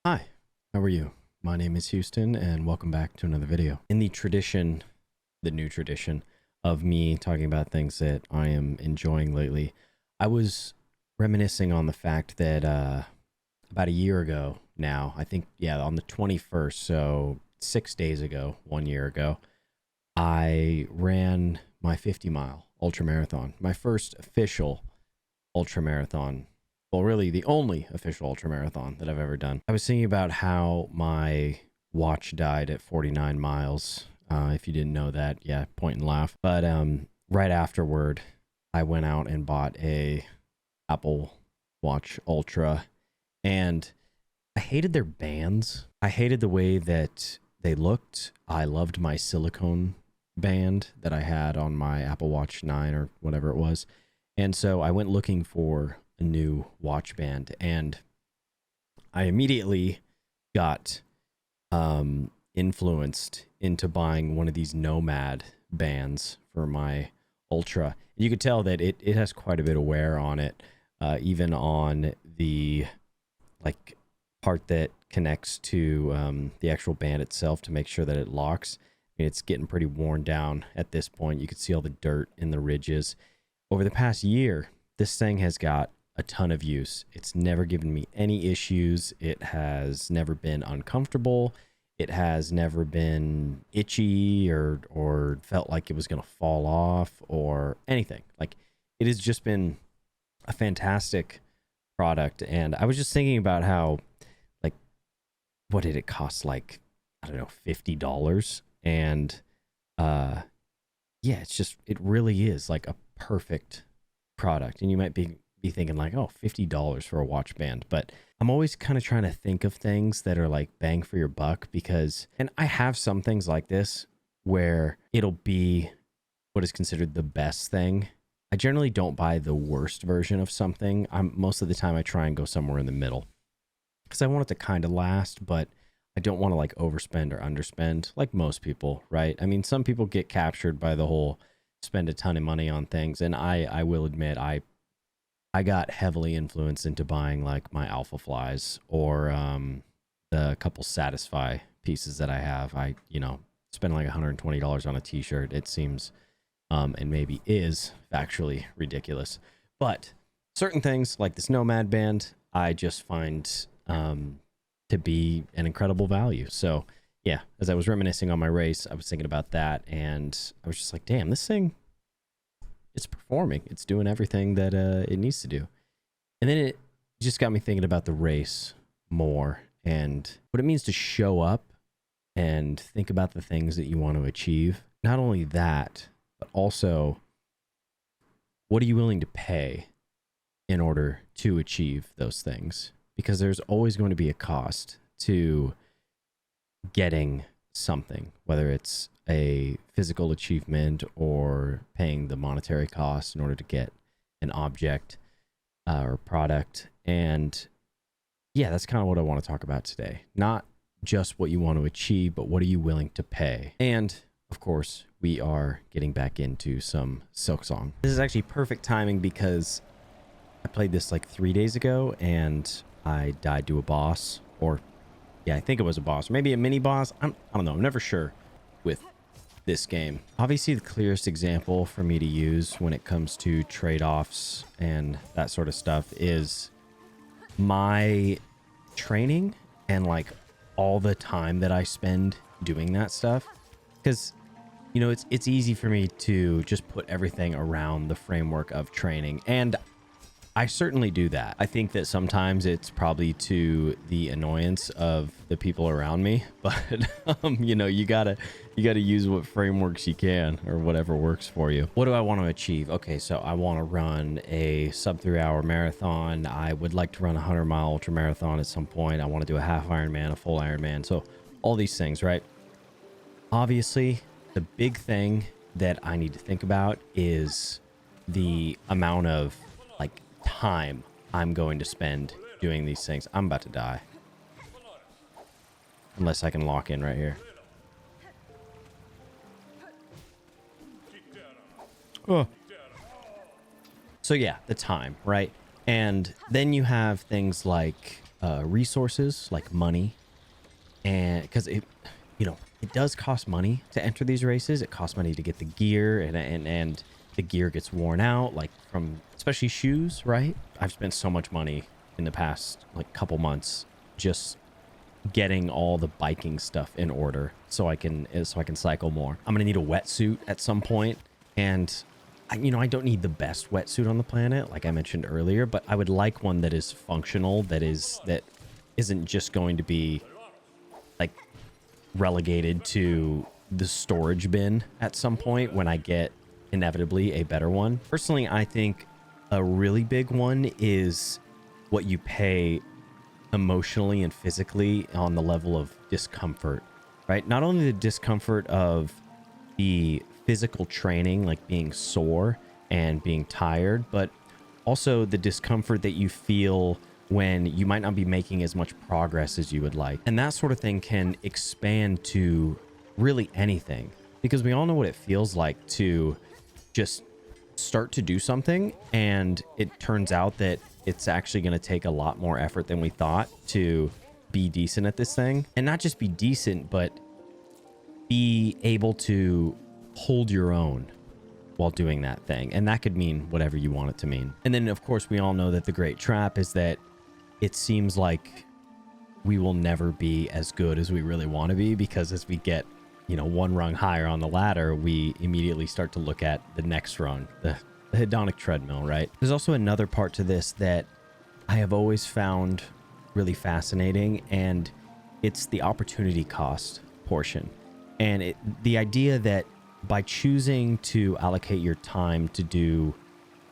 Hi, how are you? My name is Houston and welcome back to another video. In the new tradition of me talking about things that I am enjoying lately, I was reminiscing on the fact that about a year ago now, I think, yeah, on the 21st, so 6 days ago, 1 year ago, I ran my 50-mile ultra marathon, my first official ultra marathon. Well, really the only official ultra marathon that I've ever done. I was thinking about how my watch died at 49 miles. If you didn't know that, yeah, point and laugh. But right afterward, I went out and bought a Apple Watch Ultra, and I hated their bands. I hated the way that they looked. I loved my silicone band that I had on my Apple Watch 9 or whatever it was. And so I went looking for a new watch band, and I immediately got influenced into buying one of these Nomad bands for my Ultra. You could tell that it has quite a bit of wear on it, even on the like part that connects to the actual band itself to make sure that it locks. I mean, it's getting pretty worn down at this point. You can see all the dirt in the ridges. Over the past year, this thing has got a ton of use. It's never given me any issues. It has never been uncomfortable. It has never been itchy or felt like it was going to fall off or anything. Like, it has just been a fantastic product. And I was just thinking about how, like, what did it cost? Like, I don't know, $50. And yeah, it really is like a perfect product. And you might be thinking like, oh, $50 for a watch band. But I'm always kind of trying to think of things that are like bang for your buck, because, and I have some things like this where it'll be what is considered the best thing. I generally don't buy the worst version of something. Most of the time I try and go somewhere in the middle, because I want it to kind of last, but I don't want to like overspend or underspend like most people, right? I mean, some people get captured by the whole spend a ton of money on things. And I will admit, I got heavily influenced into buying like my Alpha Flies or the couple Satisfy pieces that I have. I, spend like $120 on a t-shirt. It seems, and maybe is factually ridiculous. But certain things like this Nomad band, I just find to be an incredible value. So yeah, as I was reminiscing on my race, I was thinking about that, and I was just like, damn, this thing, it's performing. It's doing everything that it needs to do. And then it just got me thinking about the race more and what it means to show up and think about the things that you want to achieve. Not only that, but also, what are you willing to pay in order to achieve those things? Because there's always going to be a cost to getting something, whether it's a physical achievement or paying the monetary cost in order to get an object or product. And yeah, that's kind of what I want to talk about today. Not just what you want to achieve, but what are you willing to pay? And of course, we are getting back into some Silksong. This is actually perfect timing because I played this like 3 days ago and I died to a boss, or yeah, I think it was a boss, or maybe a mini boss. I don't know. I'm never sure with this game. Obviously, the clearest example for me to use when it comes to trade-offs and that sort of stuff is my training and like all the time that I spend doing that stuff. Because, it's easy for me to just put everything around the framework of training, and I certainly do that. I think that sometimes it's probably to the annoyance of the people around me, but you gotta use what frameworks you can, or whatever works for you. What do I want to achieve? Okay, so I want to run a sub 3 hour marathon. I would like to run a 100-mile ultra marathon at some point. I want to do a half Ironman, a full Ironman. So all these things, right? Obviously, the big thing that I need to think about is the amount of like time I'm going to spend doing these things. I'm about to die. Unless I can lock in right here. Oh. So yeah, the time, right? And then you have things like resources like money, and because it does cost money to enter these races. It costs money to get the gear, and the gear gets worn out, like from especially shoes, right? I've spent so much money in the past like couple months just getting all the biking stuff in order so I can cycle more. I'm gonna need a wetsuit at some point, and I don't need the best wetsuit on the planet, like I mentioned earlier, but I would like one that is functional, that isn't just going to be like relegated to the storage bin at some point when I get inevitably a better one. Personally, I think a really big one is what you pay emotionally and physically on the level of discomfort, right? Not only the discomfort of the physical training, like being sore and being tired, but also the discomfort that you feel when you might not be making as much progress as you would like. And that sort of thing can expand to really anything, because we all know what it feels like to just start to do something and it turns out that it's actually going to take a lot more effort than we thought to be decent at this thing. And not just be decent, but be able to hold your own while doing that thing. And that could mean whatever you want it to mean. And then of course we all know that the great trap is that it seems like we will never be as good as we really want to be, because as we get one rung higher on the ladder, we immediately start to look at the next rung, the hedonic treadmill, right? There's also another part to this that I have always found really fascinating, and it's the opportunity cost portion. And the idea that by choosing to allocate your time to do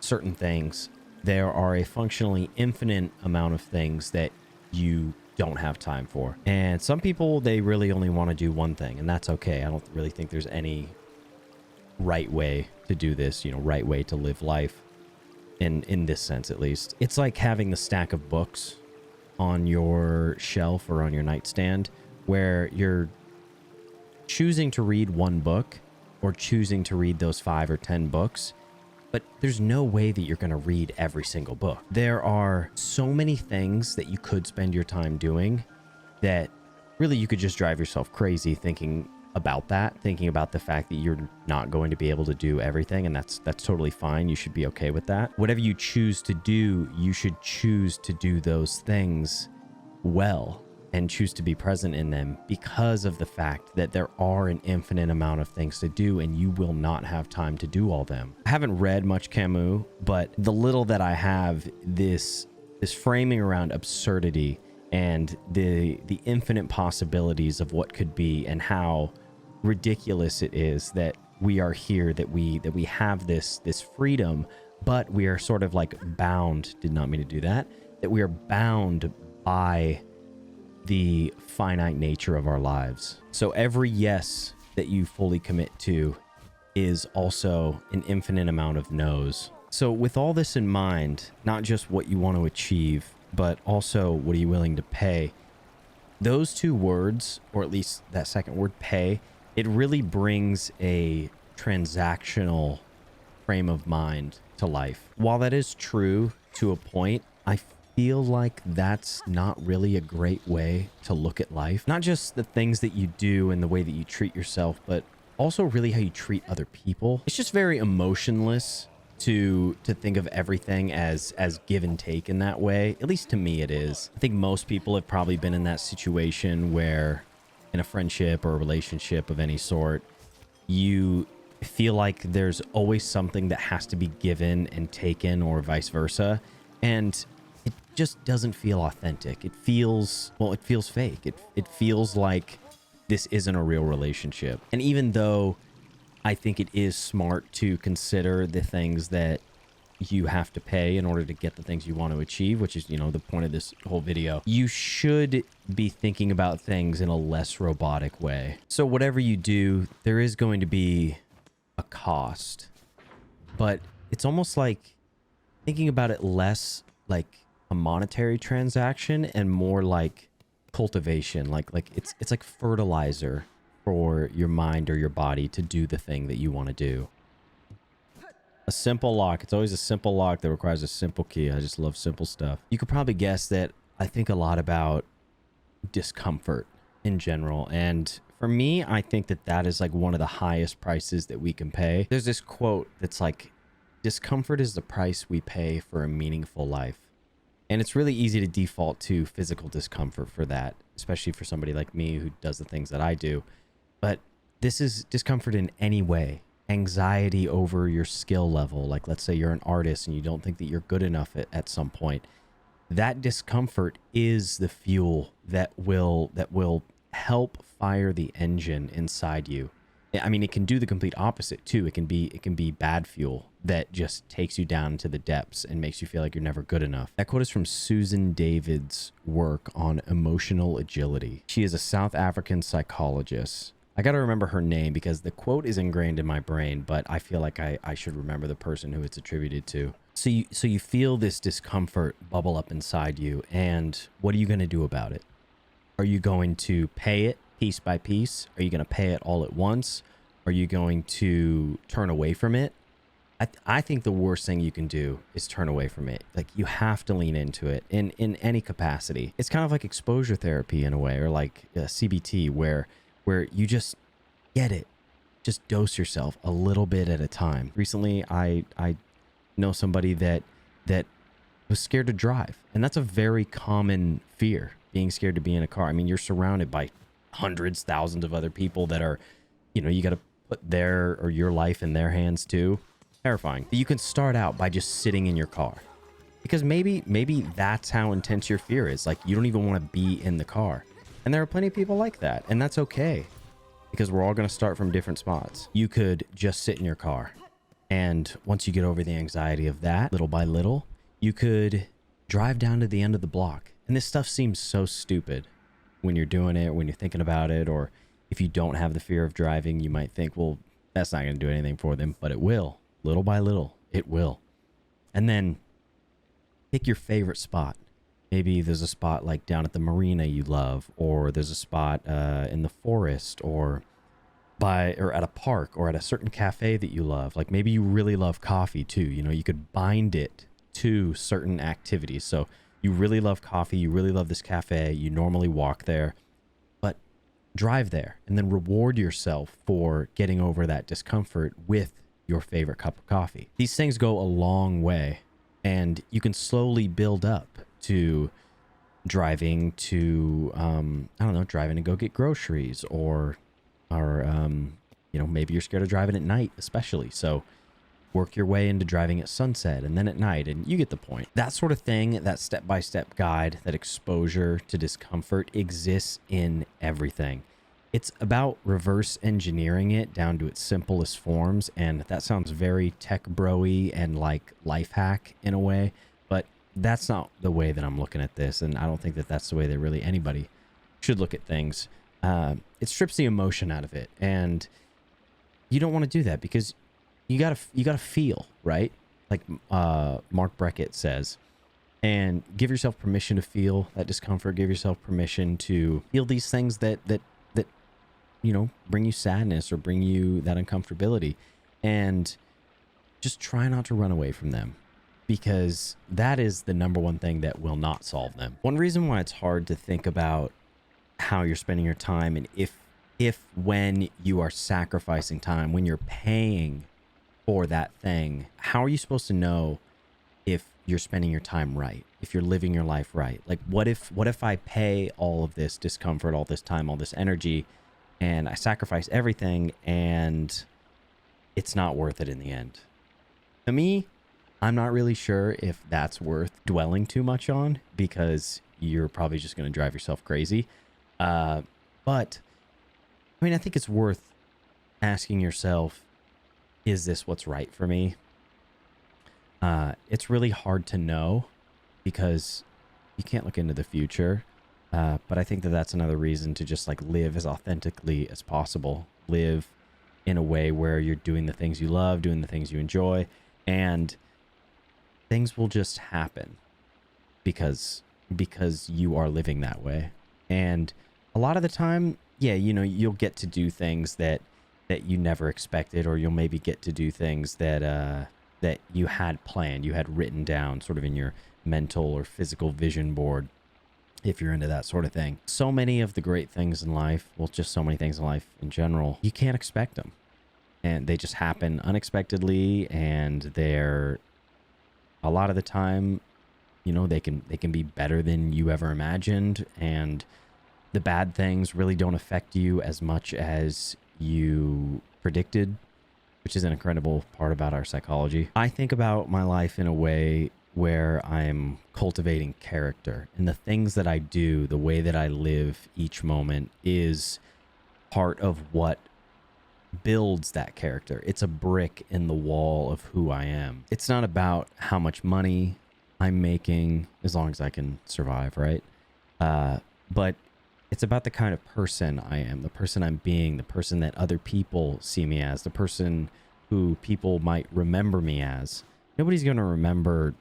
certain things, there are a functionally infinite amount of things that you don't have time for. And some people, they really only want to do one thing, and that's okay. I don't really think there's any right way to do this, right way to live life in this sense, at least. It's like having the stack of books on your shelf or on your nightstand where you're choosing to read one book or choosing to read those 5 or 10 books, but there's no way that you're going to read every single book. There are so many things that you could spend your time doing that really you could just drive yourself crazy thinking about the fact that you're not going to be able to do everything, and that's totally fine. You should be okay with that. Whatever you choose to do, you should choose to do those things well and choose to be present in them, because of the fact that there are an infinite amount of things to do and you will not have time to do all them. I haven't read much Camus, but the little that I have, this framing around absurdity and the infinite possibilities of what could be, and how ridiculous it is that we are here, that we have this freedom, but we are sort of like bound, did not mean to do that we are bound by the finite nature of our lives. So every yes that you fully commit to is also an infinite amount of no's. So with all this in mind, not just what you want to achieve, but also what are you willing to pay, those two words, or at least that second word, pay, it really brings a transactional frame of mind to life. While that is true to a point, I feel like that's not really a great way to look at life. Not just the things that you do and the way that you treat yourself, but also really how you treat other people. It's just very emotionless to think of everything as give and take in that way. At least to me it is. I think most people have probably been in that situation where in a friendship or a relationship of any sort, you feel like there's always something that has to be given and taken, or vice versa. And it just doesn't feel authentic. It feels fake. It feels like this isn't a real relationship. And even though I think it is smart to consider the things that you have to pay in order to get the things you want to achieve, which is, the point of this whole video, you should be thinking about things in a less robotic way. So whatever you do, there is going to be a cost, but it's almost like thinking about it less like a monetary transaction and more like cultivation, like it's like fertilizer for your mind or your body to do the thing that you want to do. A simple lock. It's always a simple lock that requires a simple key. I just love simple stuff. You could probably guess that I think a lot about discomfort in general. And for me, I think that that is like one of the highest prices that we can pay. There's this quote that's like, discomfort is the price we pay for a meaningful life. And it's really easy to default to physical discomfort for that, especially for somebody like me who does the things that I do. But this is discomfort in any way. Anxiety over your skill level. Like, let's say you're an artist and you don't think that you're good enough at some point. That discomfort is the fuel that will help fire the engine inside you. I mean, it can do the complete opposite too. It can be bad fuel that just takes you down to the depths and makes you feel like you're never good enough. That quote is from Susan David's work on emotional agility. She is a South African psychologist. I got to remember her name because the quote is ingrained in my brain, but I feel like I should remember the person who it's attributed to. So you feel this discomfort bubble up inside you, and what are you going to do about it? Are you going to pay it piece by piece? Are you going to pay it all at once? Are you going to turn away from it? I think the worst thing you can do is turn away from it. Like, you have to lean into it in any capacity. It's kind of like exposure therapy in a way, or like CBT, where you just get it. Just dose yourself a little bit at a time. Recently, I know somebody that was scared to drive, and that's a very common fear, being scared to be in a car. I mean, you're surrounded by hundreds, thousands of other people that are, you got to put their or your life in their hands too. Terrifying. You can start out by just sitting in your car, because maybe that's how intense your fear is. Like, you don't even want to be in the car. And there are plenty of people like that, and that's okay, because we're all going to start from different spots. You could just sit in your car, and once you get over the anxiety of that, little by little, you could drive down to the end of the block. And this stuff seems so stupid when you're doing it, when you're thinking about it, or if you don't have the fear of driving, you might think, well, that's not going to do anything for them, but it will. Little by little, it will. And then pick your favorite spot. Maybe there's a spot like down at the marina you love, or there's a spot in the forest, or at a park, or at a certain cafe that you love. Like, maybe you really love coffee too. You could bind it to certain activities. So you really love coffee, you really love this cafe, you normally walk there, but drive there and then reward yourself for getting over that discomfort with your favorite cup of coffee. These things go a long way, and you can slowly build up to driving to, driving to go get groceries, or maybe you're scared of driving at night, especially. So work your way into driving at sunset and then at night, and you get the point. That sort of thing, that step-by-step guide, that exposure to discomfort exists in everything. It's about reverse engineering it down to its simplest forms, and that sounds very tech bro-y and like life hack in a way, but that's not the way that I'm looking at this, and I don't think that that's the way that really anybody should look at things. It strips the emotion out of it, and you don't want to do that, because you gotta feel, right? Like Mark Beckett says, and give yourself permission to feel that discomfort. Give yourself permission to feel these things that bring you sadness or bring you that uncomfortability, and just try not to run away from them, because that is the number one thing that will not solve them. One reason why it's hard to think about how you're spending your time, and if when you are sacrificing time, when you're paying for that thing, how are you supposed to know if you're spending your time right, if you're living your life right? Like, what if I pay all of this discomfort, all this time, all this energy, and I sacrifice everything, and it's not worth it in the end? To me, I'm not really sure if that's worth dwelling too much on, because you're probably just going to drive yourself crazy. But I mean, I think it's worth asking yourself, is this what's right for me? It's really hard to know, because you can't look into the future. But I think that that's another reason to just like live as authentically as possible. Live in a way where you're doing the things you love, doing the things you enjoy, and things will just happen because you are living that way. And a lot of the time, yeah, you'll get to do things that you never expected, or you'll maybe get to do things that you had planned, you had written down sort of in your mental or physical vision board. if you're into that sort of thing. So many of the great things in life, well, just so many things in life in general, you can't expect them. And they just happen unexpectedly, and they're a lot of the time, you know, they can be better than you ever imagined, and the bad things really don't affect you as much as you predicted, which is an incredible part about our psychology. I think about my life in a way where I'm cultivating character, and the things that I do, the way that I live each moment is part of what builds that character. It's a brick in the wall of who I am. It's not about how much money I'm making, as long as I can survive, right? But it's about the kind of person I am, the person I'm being, the person that other people see me as, the person who people might remember me as. Nobody's going to remember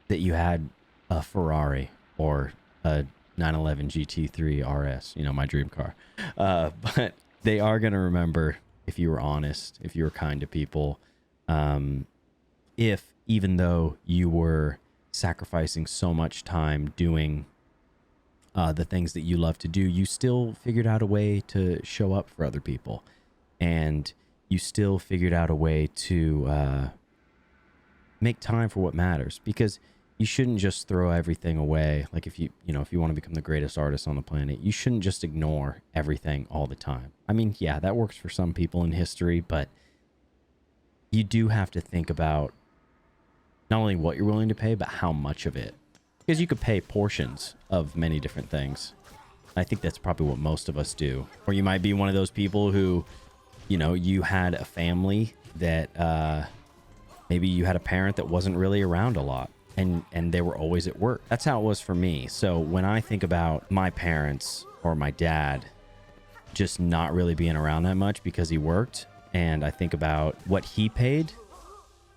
that you had a Ferrari or a 911 GT3 RS, you know, my dream car. But they are going to remember if you were honest, if you were kind to people, if even though you were sacrificing so much time doing the things that you love to do, you still figured out a way to show up for other people, and you still figured out a way to make time for what matters, because you shouldn't just throw everything away. Like if you want to become the greatest artist on the planet, you shouldn't just ignore everything all the time. I mean, yeah, that works for some people in history, but you do have to think about not only what you're willing to pay, but how much of it. Because you could pay portions of many different things. I think that's probably what most of us do. Or you might be one of those people who, you know, you had a family that maybe you had a parent that wasn't really around a lot. And they were always at work. That's how it was for me. So when I think about my parents or my dad just not really being around that much because he worked, and I think about what he paid,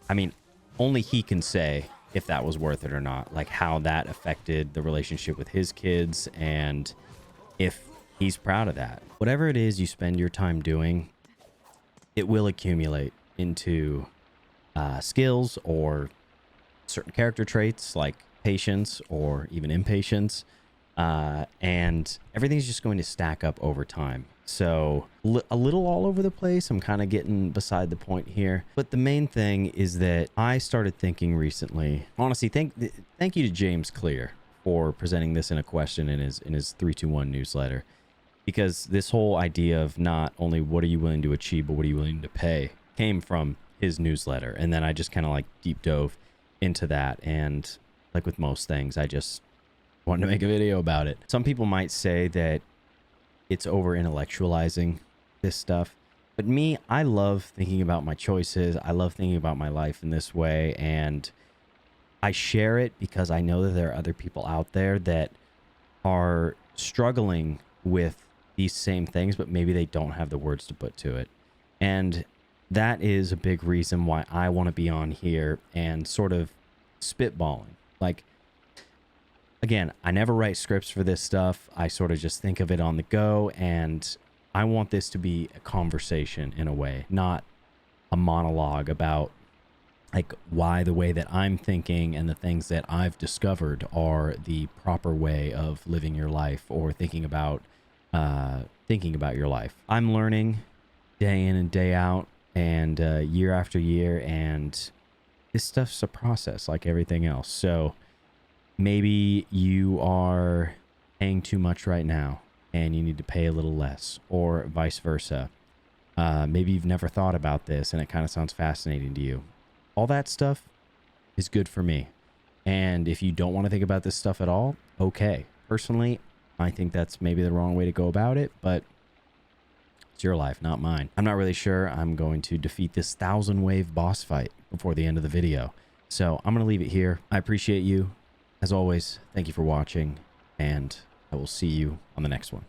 I mean, only he can say if that was worth it or not, like how that affected the relationship with his kids, and if he's proud of that. Whatever it is you spend your time doing, it will accumulate into skills or certain character traits like patience or even impatience, and everything's just going to stack up over time. So a little all over the place. I'm kind of getting beside the point here, but the main thing is that I started thinking recently, honestly, thank you to James Clear for presenting this in a question in his 321 newsletter, because this whole idea of not only what are you willing to achieve, but what are you willing to pay came from his newsletter. And then I just kind of like deep dove into that, and like with most things, I just wanted to make a video about it. Some people might say that it's over intellectualizing this stuff, but me, I love thinking about my choices. I love thinking about my life in this way, and I share it because I know that there are other people out there that are struggling with these same things, but maybe they don't have the words to put to it. And that is a big reason why I want to be on here and sort of spitballing. Like, again, I never write scripts for this stuff. I sort of just think of it on the go, and I want this to be a conversation in a way, not a monologue about like why the way that I'm thinking and the things that I've discovered are the proper way of living your life, or thinking about your life. I'm learning day in and day out, and year after year, and this stuff's a process like everything else. So maybe you are paying too much right now and you need to pay a little less, or vice versa. Maybe you've never thought about this and it kind of sounds fascinating to you. All that stuff is good for me. And if you don't want to think about this stuff at all, okay. Personally, I think that's maybe the wrong way to go about it, but it's your life, not mine. I'm not really sure I'm going to defeat this 1,000-wave boss fight before the end of the video. So I'm going to leave it here. I appreciate you. As always, thank you for watching, and I will see you on the next one.